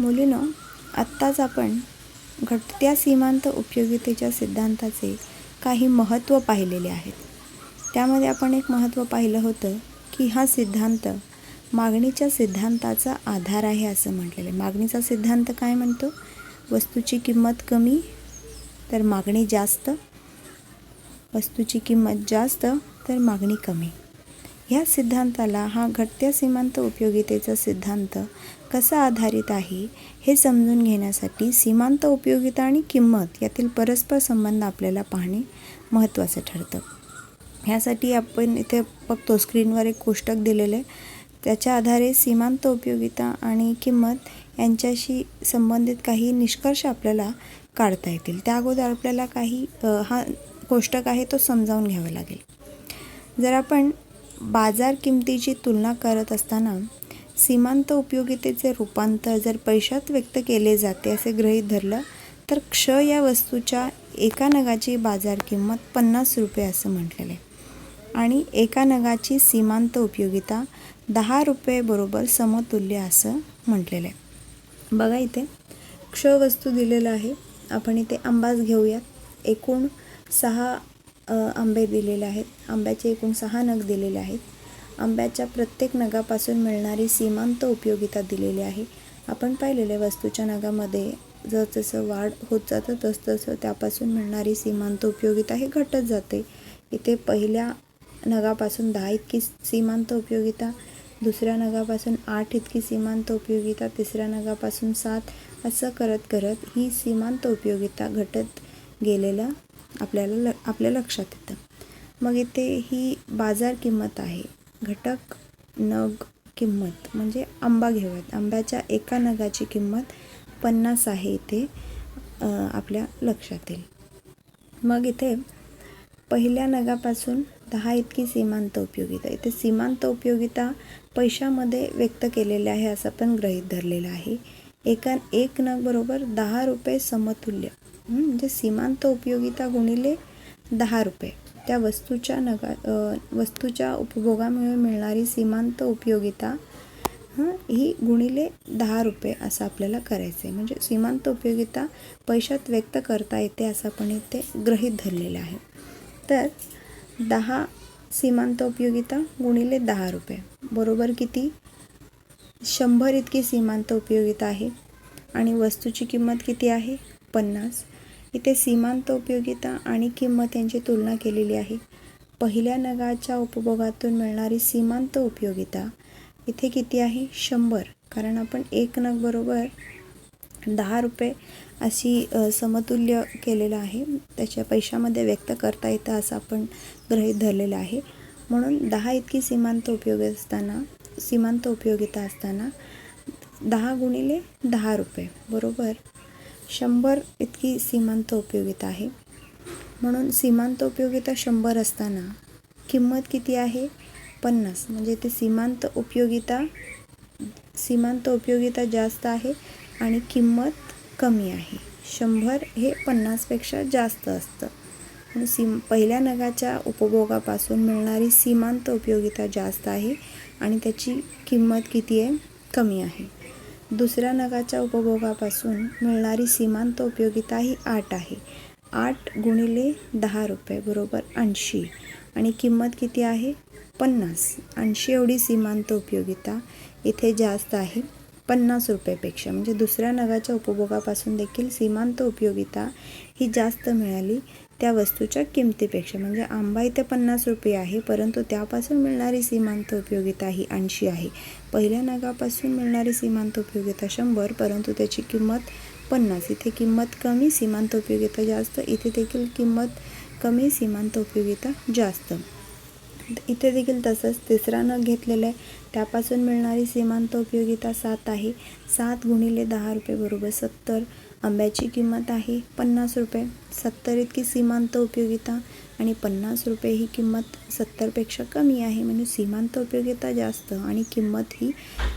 मुलींनो, आत्ताच आपण घटत्या सीमांत उपयोगितेच्या सिद्धांताचे काही महत्त्व पाहिलेले आहेत. त्यामध्ये आपण एक महत्त्व पाहिलं होतं की हा सिद्धांत मागणीच्या सिद्धांताचा आधार आहे असं म्हटलेलं आहे. मागणीचा सिद्धांत काय म्हणतो? वस्तूची किंमत कमी तर मागणी जास्त, वस्तूची किंमत जास्त तर मागणी कमी. ह्या सिद्धांताला हा घटत्या सीमांत उपयोगितेचा सिद्धांत कसा आधारित आहे हे समजून घेण्यासाठी सीमांत उपयोगिता आणि किंमत यातील परस्पर संबंध आपल्याला पाहणे महत्त्वाचं ठरतं. ह्यासाठी आपण इथे बघतो स्क्रीनवर एक कोष्टक दिलेलं आहे. त्याच्या आधारे सीमांत उपयोगिता आणि किंमत यांच्याशी संबंधित काही निष्कर्ष आपल्याला काढता येतील. त्या अगोदर आपल्याला काही हा कोष्टक आहे तो समजावून घ्यावा लागेल. जर आपण बाजार किमतीची तुलना करत असताना सीमांत उपयोगितेचे रूपांतर जर पैशात व्यक्त केले जाते असे गृहीत धरलं तर क्ष या वस्तूच्या एका नगाची बाजार किंमत 50 रुपये असं म्हटलेलं आहे आणि एका नगाची सीमांत उपयोगिता 10 रुपये बरोबर समतुल्य असं म्हटलेलं आहे. बघा इथे क्ष वस्तू दिलेलं आहे. आपण इथे आंबाच घेऊयात. एकूण 6 आंबे दिलेले आहेत. आंब्याचे एकूण 6 नग दिलेले आहेत. आंब्याच्या प्रत्येक नगापासून मिळणारी सीमांत उपयोगिता दिलेली आहे. आपण पाहिलेले वस्तूच्या नगामध्ये जसं वाढ होत जातं तसं त्यापासून मिळणारी सीमांत उपयोगिता हे घटत जाते. इथे पहिल्या नगापासून 10 इतकी सीमांत उपयोगिता, दुसऱ्या नगापासून 8 इतकी सीमांत उपयोगिता, तिसऱ्या नगापासून 7 असं करत करत ही सीमांत उपयोगिता घटत गेलेलं आपल्या लक्षात येतं. मग इथे ही बाजार किंमत आहे. घटक नग किंमत म्हणजे आंबा घेऊयात. आंब्याच्या एका नगाची किंमत 50 आहे इथे आपल्या लक्षात येईल. मग इथे पहिल्या नगापासून 10 इतकी सीमांत उपयोगिता. इथे सीमांत उपयोगिता पैशामध्ये व्यक्त केलेले आहे असं आपण गृहीत धरलेलं आहे. एक नग बरोबर 10 रुपये समतुल्य म्हणजे सीमांत उपयोगिता गुणिले 10 रुपये. त्या वस्तूच्या उपभोगामुळे मिळणारी सीमांत उपयोगिता ही गुणिले 10 रुपये असं आपल्याला करायचं आहे. म्हणजे सीमांत उपयोगिता पैशात व्यक्त करता येते असं आपण इथे गृहीत धरलेलं आहे. तर 10 सीमांत उपयोगिता गुणिले 10 रुपये बरोबर किती? 100 इतकी सीमांत उपयोगिता आहे आणि वस्तूची किंमत किती आहे? 50. इथे सीमांत उपयोगिता आणि किंमत यांची तुलना केलेली आहे. पहिल्या नगाच्या उपभोगातून मिळणारी सीमांत उपयोगिता इथे किती आहे? 100. कारण आपण एक नग बरोबर 10 रुपये अशी समतुल्य केलेलं आहे. त्याच्या पैशामध्ये व्यक्त करता येतं असं आपण गृहीत धरलेलं आहे. म्हणून 10 इतकी सीमांत उपयोगिता असताना 10 गुणिले 10 रुपये बरोबर 100 इतकी सीमांत उपयोगिता आहे. म्हणून सीमांत उपयोगिता 100 असताना किंमत किती आहे? 50. म्हणजे ते सीमांत उपयोगिता जास्त आहे आणि किंमत कमी आहे. 100 हे 50पेक्षा जास्त असतं. म्हणून पहिल्या नगाच्या उपभोगापासून मिळणारी सीमांत उपयोगिता जास्त आहे आणि त्याची किंमत किती आहे? कमी आहे. दुसऱ्या नगाच्या उपभोगापासून मिळणारी सीमांत उपयोगिता ही 8 आहे. 8 गुणिले 10 रुपये बरोबर 80 आणि किंमत किती आहे? 50. 80 एवढी सीमांत उपयोगिता इथे जास्त आहे 50 रुपयेपेक्षा. म्हणजे दुसऱ्या नगाच्या उपभोगापासून देखील सीमांत उपयोगिता ही जास्त मिळाली त्या वस्तूच्या किमतीपेक्षा. म्हणजे आंबा इथे 50 रुपये आहे परंतु त्यापासून मिळणारी सीमांत उपयोगिता ही 80 आहे. पहिल्या नगापासून मिळणारी सीमांत उपयोगिता 100 परंतु त्याची किंमत 50. इथे किंमत कमी, सीमांत उपयोगिता जास्त. इथे देखील किंमत कमी, सीमांत उपयोगिता जास्त. इथे देखील तसंच तिसरा नग घेतलेला आहे. त्यापासून मिळणारी सीमांत उपयोगिता 7 आहे. 7 गुणिले 10 रुपये बरोबर 70. आंब्याची किंमत आहे 50 रुपये. 70 इतकी सीमांत उपयोगिता आणि 50 रुपये ही किंमत 70पेक्षा कमी आहे. म्हणजे सीमांत उपयोगिता जास्त आणि किंमत ही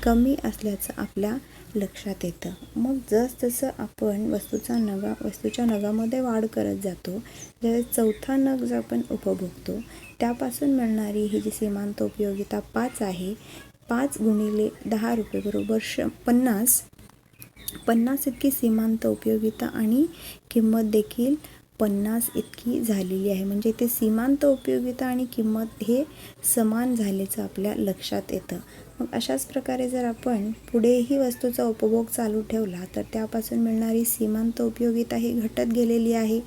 कमी असल्याचं आपल्या लक्षात येतं. मग जसं आपण वस्तूच्या नगामध्ये वाढ करत जातो, ज्यावेळेस चौथा नग जर आपण उपभोगतो त्यापासून मिळणारी ही जी सीमांत उपयोगिता 5 आहे. 5 गुणिले 10 रुपये बरोबर 50. 50 इतकी सीमांत उपयोगिता आणि किंमत देखील 50 इतकी झालेली आहे. म्हणजे इथे सीमांत उपयोगिता आणि किंमत हे समान झाल्याचं आपल्या लक्षात येतं. मग अशाच प्रकारे जर आपण पुढेही वस्तूचा उपभोग चालू ठेवला तर त्यापासून मिळणारी सीमांत उपयोगिता ही घटत गेलेली आहे.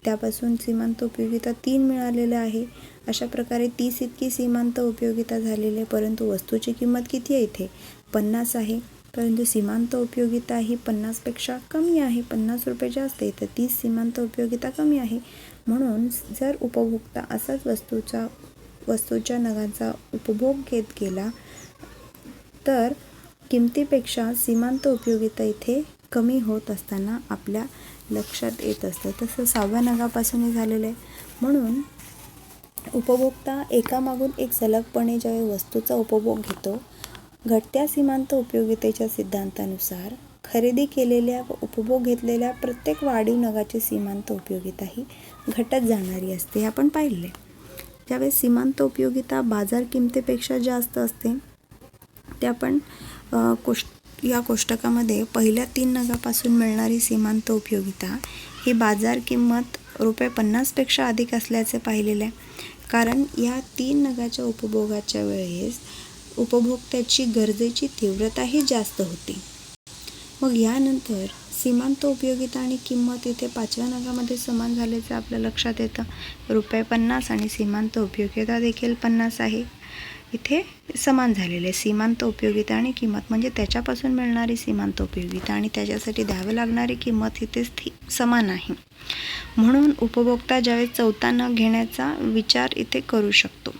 त्यापासून सीमांत उपयोगिता 3 मिळालेलं आहे. अशा प्रकारे 30 इतकी सीमांत उपयोगिता झालेली आहे. परंतु वस्तूची किंमत किती आहे इथे? 50 आहे. परंतु सीमांत उपयोगिता ही 50पेक्षा कमी आहे. 50 रुपये जास्त आहे तर 30 सीमांत उपयोगिता कमी आहे. म्हणून जर उपभोक्ता असाच वस्तूच्या नगांचा उपभोग घेत गेला तर किमतीपेक्षा सीमांत उपयोगिता इथे कमी होत असताना आपल्या लक्षात येत असतं. तसं 6व्या नगापासूनही झालेलं आहे. म्हणून उपभोक्ता एकामागून एक सलगपणे ज्यावेळी वस्तूचा उपभोग घेतो, घटत्या सीमांत उपयोगितेच्या सिद्धांतानुसार खरेदी केलेल्या व उपभोग घेतलेल्या प्रत्येक वाढीव नगाची सीमांत उपयोगिता ही घटत जाणारी असते. हे आपण पाहिले. ज्यावेळेस सीमांत उपयोगिता बाजार किमतीपेक्षा जास्त असते ते आपण या कोष्टकामध्ये पहिल्या 3 नगापासून मिळणारी सीमांत उपयोगिता ही बाजार किंमत ₹50पेक्षा अधिक असल्याचे पाहिलेले आहे. कारण या 3 नगाच्या उपभोगाच्या वेळेस उपभोक्त्याची गरजेची तीव्रताही जास्त होती. मग यानंतर सीमांत उपयोगिता आणि किंमत इथे 5व्या नगामध्ये समान झाल्याचं आपल्या लक्षात येतं. ₹50 आणि सीमांत उपयोगिता देखील 50 आहे. इथे समान झालेले सीमांत उपयोगिता आणि किंमत म्हणजे त्याच्यापासून मिळणारी सीमांत उपयोगिता आणि त्याच्यासाठी द्यावी लागणारी किंमत इथे समान आहे. म्हणून उपभोक्ता ज्यावेळेस 4था नग घेण्याचा विचार इथे करू शकतो.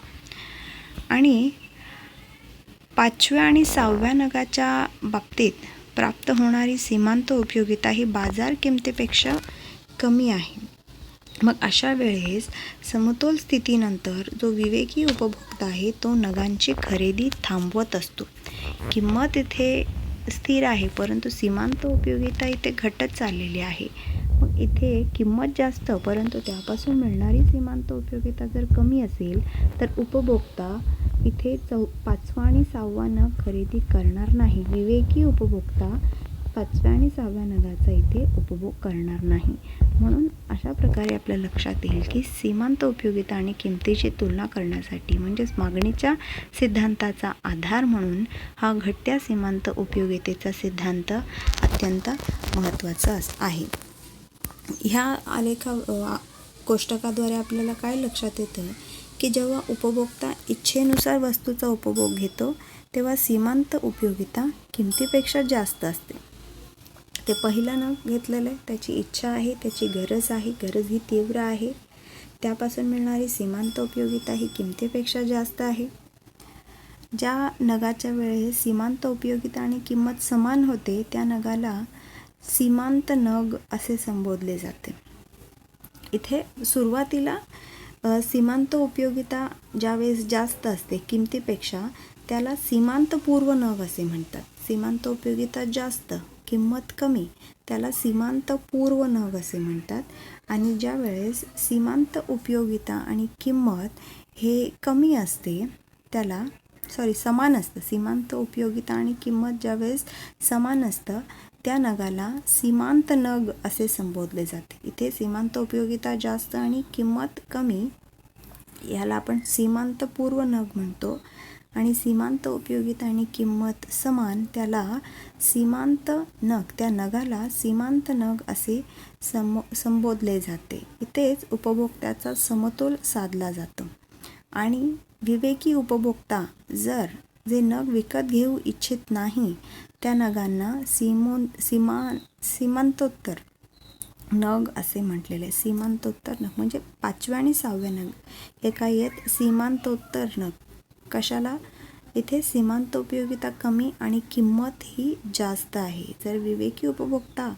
आणि 5व्या आणि 6व्या नगाच्या बाबतीत प्राप्त होणारी सीमांत उपयोगिता ही बाजार किमतीपेक्षा कमी आहे. मग अशा वेळेस समतोल स्थितीनंतर जो विवेकी उपभोक्ता आहे तो नगांची खरेदी थांबवत असतो. किंमत इथे स्थिर आहे परंतु सीमांत उपयोगिता इथे घटत चाललेली आहे. मग इथे किंमत जास्त परंतु त्यापासून मिळणारी सीमांत उपयोगिता जर कमी असेल तर उपभोक्ता इथे 5वा आणि 6वा नग खरेदी करणार नाही. विवेकी उपभोक्ता 5व्या आणि 6व्या नगाचा इथे उपभोग करणार नाही. म्हणून अशा प्रकारे आपल्या लक्षात येईल की सीमांत उपयोगिता आणि किमतीची तुलना करण्यासाठी म्हणजेच मागणीच्या सिद्धांताचा आधार म्हणून हा घटत्या सीमांत उपयोगितेचा सिद्धांत अत्यंत महत्त्वाचा आहे. ह्या कोष्टकाद्वारे आपल्याला काय लक्षात येतं की जेव्हा उपभोक्ता इच्छेनुसार वस्तूचा उपभोग घेतो तेव्हा सीमांत उपयोगिता किमतीपेक्षा जास्त असते. ते पहिलं नग घेतलेलं आहे, त्याची इच्छा आहे, त्याची गरज आहे, गरज ही तीव्र आहे, त्यापासून मिळणारी सीमांत उपयोगिता ही किमतीपेक्षा जास्त आहे. ज्या नगाच्या वेळेस सीमांत उपयोगिता आणि किंमत समान होते त्या नगाला सीमांत नग असे संबोधले जाते. इथे सुरुवातीला सीमांत उपयोगिता ज्यावेळेस जास्त असते किमतीपेक्षा त्याला सीमांत पूर्व नग असे म्हणतात. सीमांत उपयोगिता जास्त किंमत कमी त्याला सीमांत पूर्व नग असे म्हणतात. आणि ज्या वेळेस सीमांत उपयोगिता आणि किंमत हे कमी असते त्याला समान असतं. सीमांत उपयोगिता आणि किंमत ज्यावेळेस समान असतं त्या नगाला सीमांत नग असे संबोधले जाते. इथे सीमांत उपयोगिता जास्त आणि किंमत कमी याला आपण सीमांत पूर्व नग म्हणतो. आणि सीमांत उपयोगिता आणि किंमत समान त्याला सीमांत नग त्या नगाला सीमांत नग असे संबोधले जाते. इथेच उपभोक्त्याचा समतोल साधला जातो. आणि विवेकी उपभोक्ता जर जे नग विकत घेऊ इच्छित नाही त्या नगांना सीमांतोत्तर नग असे म्हटलेले. सीमांतोत्तर नग म्हणजे 5व्या आणि 6व्या नग एका येत सीमांतोत्तर नग. कशाला? इथे सीमांत उपयोगिता कमी आणि किंमत ही जास्त आहे. जर विवेकी उपभोक्ता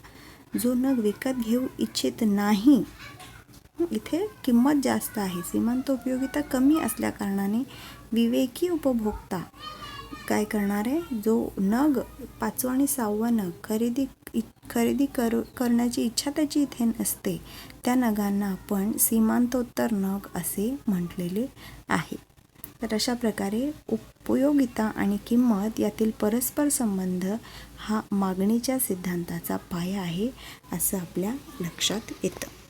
जो नग विकत घेऊ इच्छित नाही इथे किंमत जास्त आहे, सीमांत उपयोगिता कमी असल्या कारणाने विवेकी उपभोक्ता काय करणार आहे, जो नग 5वा आणि 6वा नग खरेदी करण्याची इच्छा त्याची इथे नसते त्या नगांना आपण सीमांतोत्तर नग असे म्हटलेले आहे. तर अशा प्रकारे उपयोगिता आणि किंमत यातील परस्पर संबंध हा मागणीच्या सिद्धांताचा पाया आहे असं आपल्या लक्षात येतं.